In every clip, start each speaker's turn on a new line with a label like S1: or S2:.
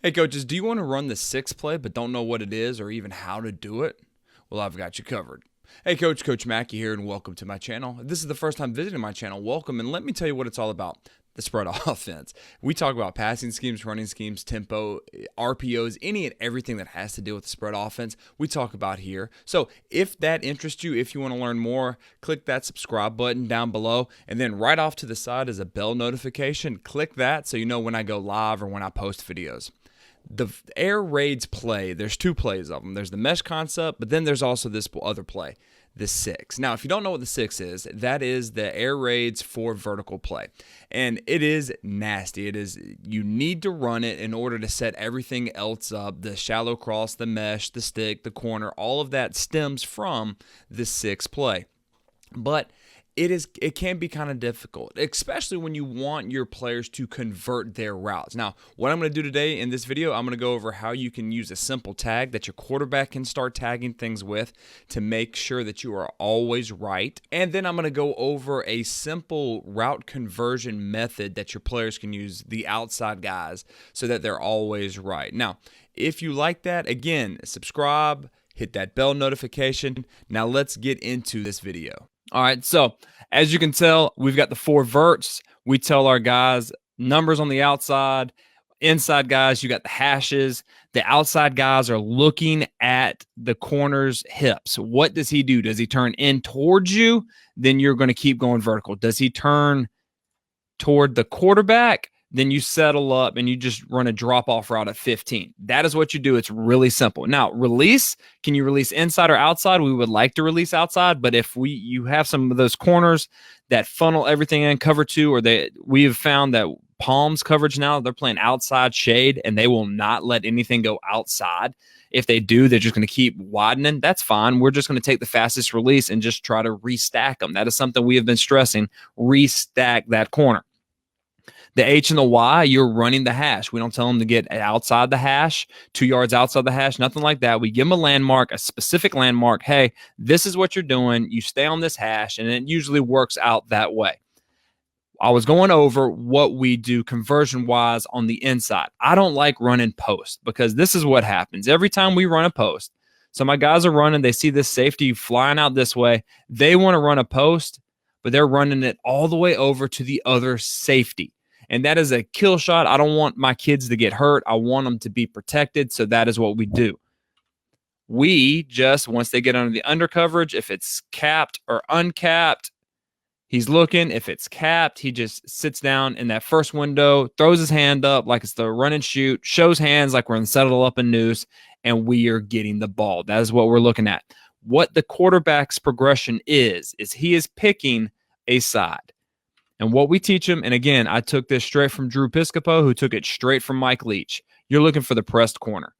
S1: Hey, coaches, do you want to run the six play but don't know what it is or even how to do it? Well, I've got you covered. Hey, Coach McKie here, and welcome to my channel. If this is the first time visiting my channel, welcome, and let me tell you what it's all about. The spread offense. We talk about passing schemes, running schemes, tempo, RPOs, any and everything that has to do with the spread offense, we talk about here. So if that interests you, if you want to learn more, click that subscribe button down below, and then right off to the side is a bell notification. Click that so you know when I go live or when I post videos. The air raids play, there's two plays of them. There's the mesh concept, but then there's also this other play, the six. Now, if you don't know what the six is, that is the air raids for vertical play. And it is nasty. You need to run it in order to set everything else up. The shallow cross, the mesh, the stick, the corner, all of that stems from the six play. But it can be kind of difficult, especially when you want your players to convert their routes. Now, what I'm going to do today in this video, I'm going to go over how you can use a simple tag that your quarterback can start tagging things with to make sure that you are always right. And then I'm going to go over a simple route conversion method that your players can use, the outside guys, so that they're always right. Now, if you like that, again, subscribe, hit that bell notification. Now let's get into this video. All right, so as you can tell, we've got the four verts. We tell our guys numbers on the outside. Inside guys, you got the hashes. The outside guys are looking at the corner's hips. What does he do? Does he turn in towards you? Then you're going to keep going vertical. Does he turn toward the quarterback? Then you settle up and you just run a drop-off route at 15. That is what you do. It's really simple. Now, release, can you release inside or outside? We would like to release outside, but if you have some of those corners that funnel everything in cover two, or we have found that Palms coverage now, they're playing outside shade, and they will not let anything go outside. If they do, they're just going to keep widening. That's fine. We're just going to take the fastest release and just try to restack them. That is something we have been stressing, restack that corner. The H and the Y, you're running the hash. We don't tell them to get outside the hash, 2 yards outside the hash, nothing like that. We give them a landmark, a specific landmark. Hey, this is what you're doing. You stay on this hash, and it usually works out that way. I was going over what we do conversion-wise on the inside. I don't like running post because this is what happens. Every time we run a post, so my guys are running, they see this safety flying out this way. They want to run a post, but they're running it all the way over to the other safety. And that is a kill shot. I don't want my kids to get hurt. I want them to be protected. So that is what we do. We just, once they get under the under coverage, if it's capped or uncapped, he's looking. If it's capped, he just sits down in that first window, throws his hand up like it's the run and shoot, shows hands like we're in settle up and noose, and we are getting the ball. That is what we're looking at. What the quarterback's progression is he is picking a side. And what we teach them, and again, I took this straight from Drew Piscopo, who took it straight from Mike Leach. You're looking for the pressed corner.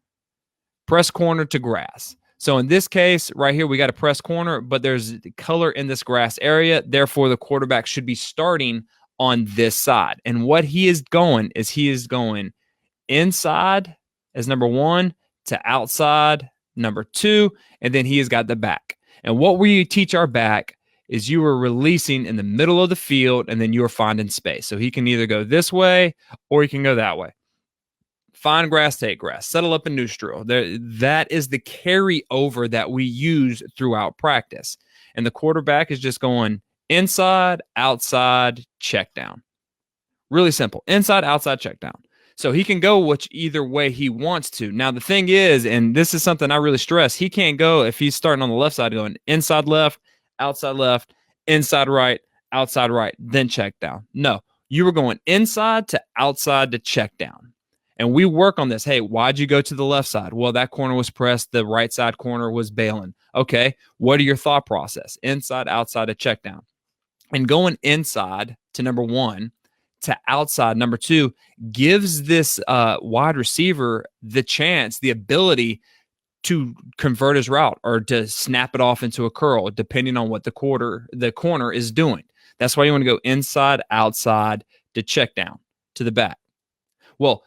S1: Press corner to grass. So in this case, right here, we got a pressed corner, but there's color in this grass area. Therefore, the quarterback should be starting on this side. And what he is going inside as number one to outside, number two, and then he has got the back. And what we teach our back is you are releasing in the middle of the field, and then you are finding space. So he can either go this way or he can go that way. Find grass, take grass. Settle up in neutral. That is the carryover that we use throughout practice. And the quarterback is just going inside, outside, check down. Really simple. Inside, outside, check down. So he can go either way he wants to. Now, the thing is, and this is something I really stress, he can't go if he's starting on the left side going inside left, outside left, inside right, outside right, then check down. No, you were going inside to outside to check down. And we work on this. Hey, why'd you go to the left side? Well, that corner was pressed. The right side corner was bailing. Okay, what are your thought process? Inside, outside to check down. And going inside to number one to outside, number two, gives this wide receiver the chance, the ability to convert his route or to snap it off into a curl, depending on what the corner is doing. That's why you want to go inside, outside to check down to the back. Well,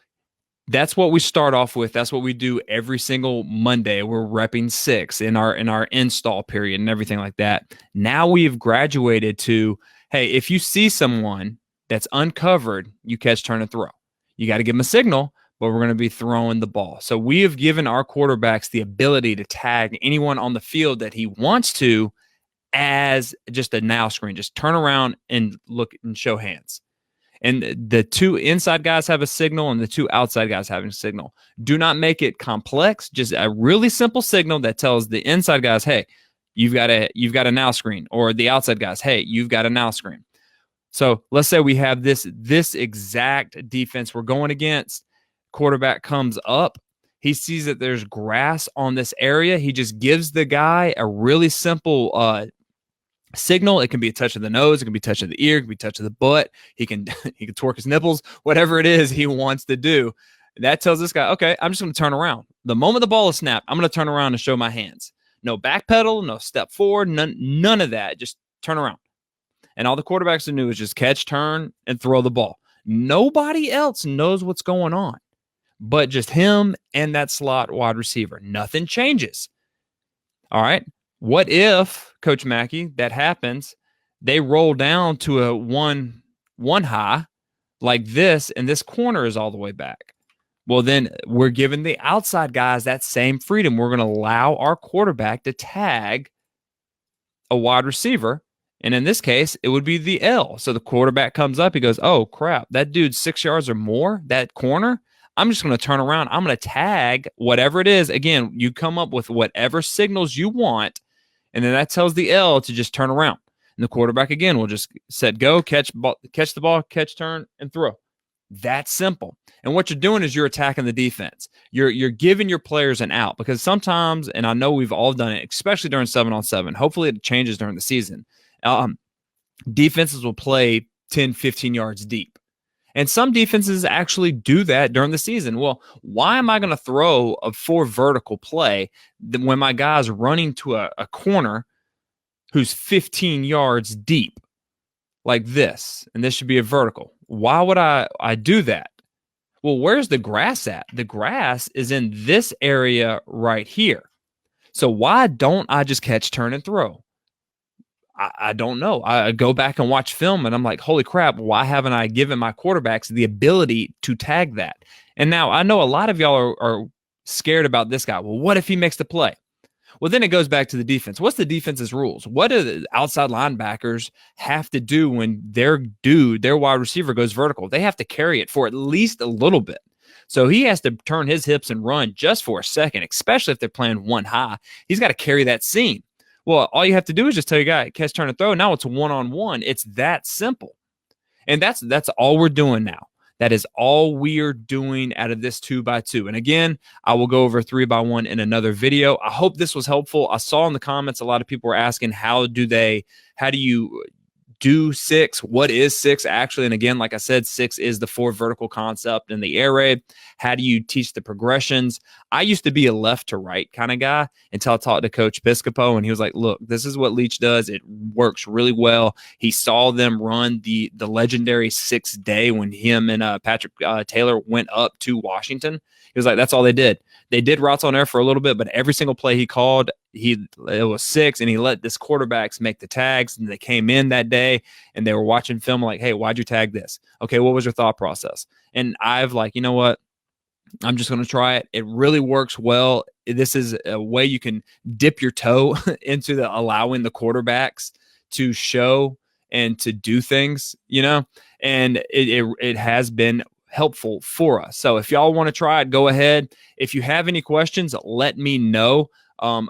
S1: that's what we start off with. That's what we do every single Monday. We're repping six in our install period and everything like that. Now we've graduated to, hey, if you see someone that's uncovered, you catch, turn, and throw. You got to give them a signal, but we're going to be throwing the ball. So we have given our quarterbacks the ability to tag anyone on the field that he wants to as just a now screen. Just turn around and look and show hands. And the two inside guys have a signal and the two outside guys have a signal. Do not make it complex. Just a really simple signal that tells the inside guys, hey, you've got a now screen, or the outside guys, hey, you've got a now screen. So let's say we have this exact defense we're going against. Quarterback comes up. He sees that there's grass on this area. He just gives the guy a really simple signal. It can be a touch of the nose, it can be a touch of the ear, it can be a touch of the butt. He can twerk his nipples, whatever it is he wants to do. That tells this guy, okay, I'm just going to turn around. The moment the ball is snapped, I'm going to turn around and show my hands. No backpedal, no step forward, none of that. Just turn around. And all the quarterbacks do is just catch, turn, and throw the ball. Nobody else knows what's going on but just him and that slot wide receiver. Nothing changes. All right. What if, Coach McKie, that happens, they roll down to a one high like this, and this corner is all the way back? Well, then we're giving the outside guys that same freedom. We're going to allow our quarterback to tag a wide receiver. And in this case, it would be the L. So the quarterback comes up. He goes, oh, crap, that dude's 6 yards or more, that corner. I'm just going to turn around. I'm going to tag whatever it is. Again, you come up with whatever signals you want, and then that tells the L to just turn around. And the quarterback, again, will just set go, catch the ball, catch, turn, and throw. That's simple. And what you're doing is you're attacking the defense. You're giving your players an out, because sometimes, and I know we've all done it, especially during 7-on-7. Hopefully it changes during the season. Defenses will play 10, 15 yards deep. And some defenses actually do that during the season. Well, why am I going to throw a 4 vertical play when my guy's running to a corner who's 15 yards deep like this? And this should be a vertical. Why would I do that? Well, where's the grass at? The grass is in this area right here. So why don't I just catch, turn, and throw? I don't know. I go back and watch film, and I'm like, holy crap, why haven't I given my quarterbacks the ability to tag that? And now I know a lot of y'all are scared about this guy. Well, what if he makes the play? Well, then it goes back to the defense. What's the defense's rules? What do the outside linebackers have to do when their wide receiver goes vertical? They have to carry it for at least a little bit. So he has to turn his hips and run just for a second, especially if they're playing one high. He's got to carry that seam. Well, all you have to do is just tell your guy, catch, turn, and throw. Now it's one-on-one. It's that simple. And that's all we're doing now. That is all we're doing out of this 2x2. And again, I will go over 3x1 in another video. I hope this was helpful. I saw in the comments a lot of people were asking, how do you do 6? What is 6 actually? And again, like I said, 6 is the 4 vertical concept in the air raid. How do you teach the progressions? I used to be a left to right kind of guy until I talked to Coach Piscopo, and he was like, look, this is what Leach does. It works really well. He saw them run the legendary 6 day when him and Patrick Taylor went up to Washington. He was like, that's all they did. They did routes on air for a little bit, but every single play he called, it was 6, and he let this quarterbacks make the tags, and they came in that day, and they were watching film like, hey, why'd you tag this? Okay, what was your thought process? And I've like, you know what? I'm just going to try it. It really works well. This is a way you can dip your toe into allowing the quarterbacks to show and to do things, and it has been helpful for us. So if y'all want to try it, go ahead. If you have any questions, let me know.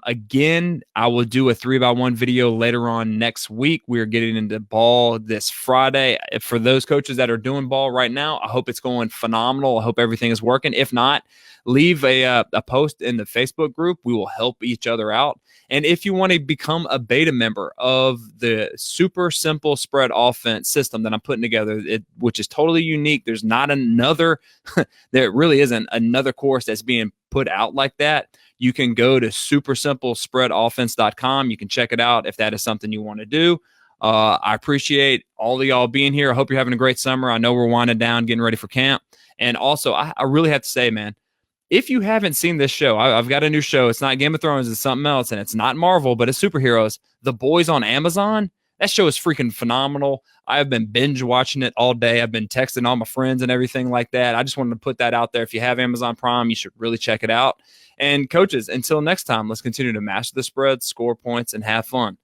S1: Again, I will do a 3x1 video later on next week. We're getting into ball this Friday. For those coaches that are doing ball right now, I hope it's going phenomenal. I hope everything is working. If not, leave a post in the Facebook group. We will help each other out. And if you want to become a beta member of the super simple spread offense system that I'm putting together, which is totally unique, there's not another, there really isn't another course that's being put out like that. You can go to supersimplespreadoffense.com. You can check it out if that is something you want to do. I appreciate all of y'all being here. I hope you're having a great summer. I know we're winding down, getting ready for camp. And also, I really have to say, man, if you haven't seen this show, I've got a new show. It's not Game of Thrones. It's something else, and it's not Marvel, but it's superheroes. The Boys on Amazon. That show is freaking phenomenal. I have been binge watching it all day. I've been texting all my friends and everything like that. I just wanted to put that out there. If you have Amazon Prime, you should really check it out. And coaches, until next time, let's continue to master the spread, score points, and have fun.